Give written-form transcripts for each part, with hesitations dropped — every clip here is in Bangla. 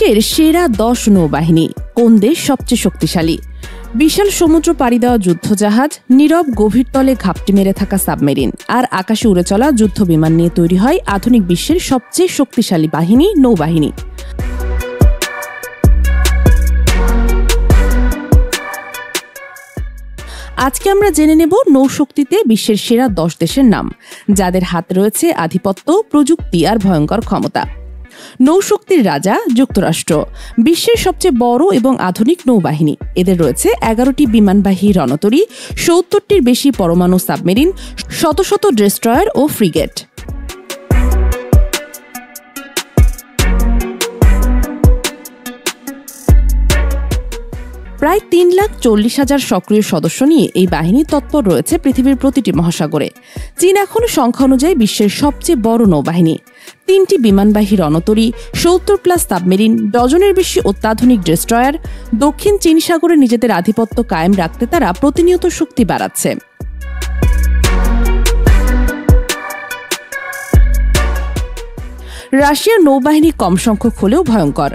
বিশ্বের সেরা 10 নৌবাহিনী। কোন দেশ সবচেয়ে শক্তিশালী? বিশাল সমুদ্র পাড়ি দেওয়া যুদ্ধজাহাজ, নীরব গভীর তলে ঘাপটি মেরে থাকা সাবমেরিন আর আকাশে উড়ে চলা যুদ্ধ বিমান নিয়ে তৈরি হয় আধুনিক বিশ্বের সবচেয়ে শক্তিশালী বাহিনী, নৌবাহিনী। আজকে আমরা জেনে নেব নৌশক্তিতে বিশ্বের সেরা 10 দেশের নাম, যাদের হাতে রয়েছে আধিপত্য, প্রযুক্তি আর ভয়ঙ্কর ক্ষমতা। নৌশক্তির রাজা যুক্তরাষ্ট্র, বিশ্বের সবচেয়ে বড় এবং আধুনিক নৌবাহিনী। এদের রয়েছে 11টি বিমানবাহী রণতরী, 70টির বেশি পরমাণু সাবমেরিন, শত শত ডেস্ট্রয়ার ও ফ্রিগেট। প্রায় 3,40,000 সক্রিয় সদস্য নিয়ে এই বাহিনী তৎপর রয়েছে পৃথিবীর প্রতিটি মহাসাগরে। চীন এখন সংখ্যা অনুযায়ী বিশ্বের সবচেয়ে বড় নৌবাহিনী। 3টি বিমানবাহী রণতরী, 70+ সাবমেরিন, ডজনের বেশি অত্যাধুনিক ডেস্ট্রয়ার। দক্ষিণ চীন সাগরে নিজেদের আধিপত্য কায়েম রাখতে তারা প্রতিনিয়ত শক্তি বাড়াচ্ছে। রাশিয়ার নৌবাহিনী কম সংখ্যক হলেও ভয়ঙ্কর।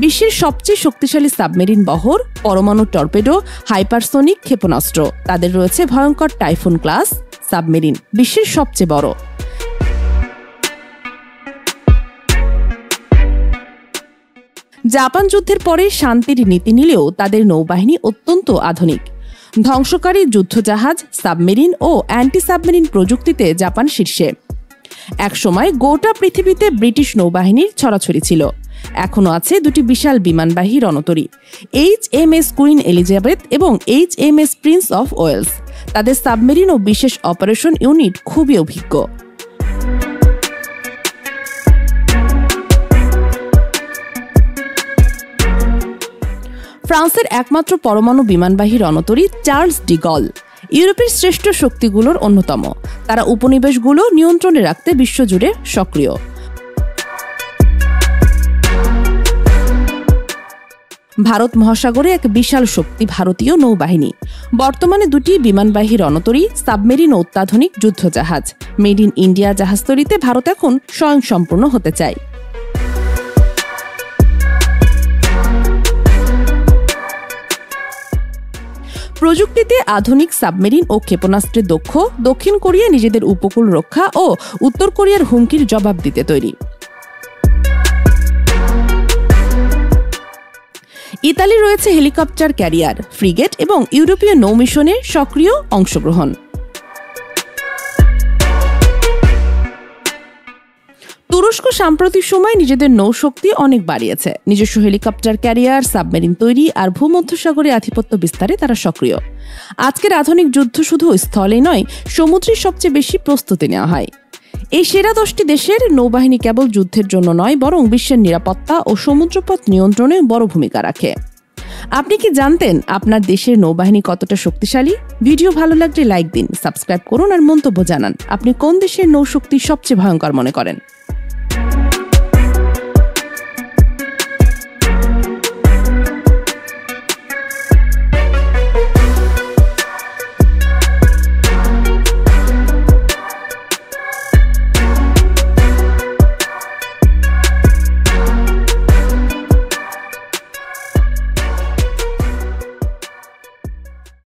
বিশ্বের সবচেয়ে শক্তিশালী সাবমেরিন বহর, পরমাণু টর্পেডো, হাইপারসোনিক ক্ষেপণাস্ত্র। তাদের রয়েছে ভয়ঙ্কর টাইফুন ক্লাস সাবমেরিন, বিশ্বের সবচেয়ে বড়। জাপান যুদ্ধের পরে শান্তির নীতি নিলেও তাদের নৌবাহিনী অত্যন্ত আধুনিক। ধ্বংসকারী যুদ্ধজাহাজ, সাবমেরিন ও অ্যান্টি সাবমেরিন প্রযুক্তিতে জাপান শীর্ষে। একসময় গোটা পৃথিবীতে ব্রিটিশ নৌবাহিনীর ছড়াছড়ি ছিল। এখনও আছে 2টি বিশাল বিমানবাহী রণতরী, HMS কুইন এলিজাবেথ এবং HMS প্রিন্স অফ ওয়েলস। তাদের সাবমেরিন ও বিশেষ অপারেশন ইউনিট খুবই অভিজ্ঞ। ফ্রান্সের একমাত্র পরমাণু বিমানবাহী রণতরী চার্লস ডি গল, ইউরোপের শ্রেষ্ঠ শক্তিগুলোর অন্যতম। তারা উপনিবেশগুলো নিয়ন্ত্রণে রাখতে বিশ্বজুড়ে সক্রিয়। ভারত মহাসাগরে এক বিশাল শক্তি ভারতীয় নৌবাহিনী। বর্তমানে 2টি বিমানবাহী রণতরী, সাবমেরিন ও অত্যাধুনিক যুদ্ধজাহাজ। মেড ইন ইন্ডিয়া জাহাজ তৈরিতে ভারত এখন স্বয়ংসম্পূর্ণ হতে চায়। প্রযুক্তিতে আধুনিক সাবমেরিন ও ক্ষেপণাস্ত্রে দক্ষ, দক্ষিণ কোরিয়া নিজেদের উপকূল রক্ষা ও উত্তর কোরিয়ার হুমকির জবাব দিতে তৈরি। ইতালি রয়েছে হেলিকপ্টার ক্যারিয়ার, ফ্রিগেট এবং ইউরোপীয় নৌ মিশনে সক্রিয় অংশগ্রহণ। তুরস্ক সাম্প্রতিক সময়ে নিজেদের নৌশক্তি অনেক বাড়িয়েছে। নিজস্ব হেলিকপ্টার ক্যারিয়ার, সাবমেরিন তৈরি আর ভূমধ্যসাগরে আধিপত্য বিস্তারে তারা সক্রিয়। আজকের আধুনিক যুদ্ধ শুধু স্থলে নয়, সমুদ্রের সবচেয়ে বেশি প্রস্তুতি নেওয়া হয়। এই সেরা 10টি দেশের নৌবাহিনী কেবল যুদ্ধের জন্য নয়, বরং বিশ্বের নিরাপত্তা ও সমুদ্রপথ নিয়ন্ত্রণে বড় ভূমিকা রাখে। আপনি কি জানতেন আপনার দেশের নৌবাহিনী কতটা শক্তিশালী? ভিডিও ভালো লাগলে লাইক দিন, সাবস্ক্রাইব করুন আর মন্তব্য জানান আপনি কোন দেশের নৌশক্তি সবচেয়ে ভয়ঙ্কর মনে করেন।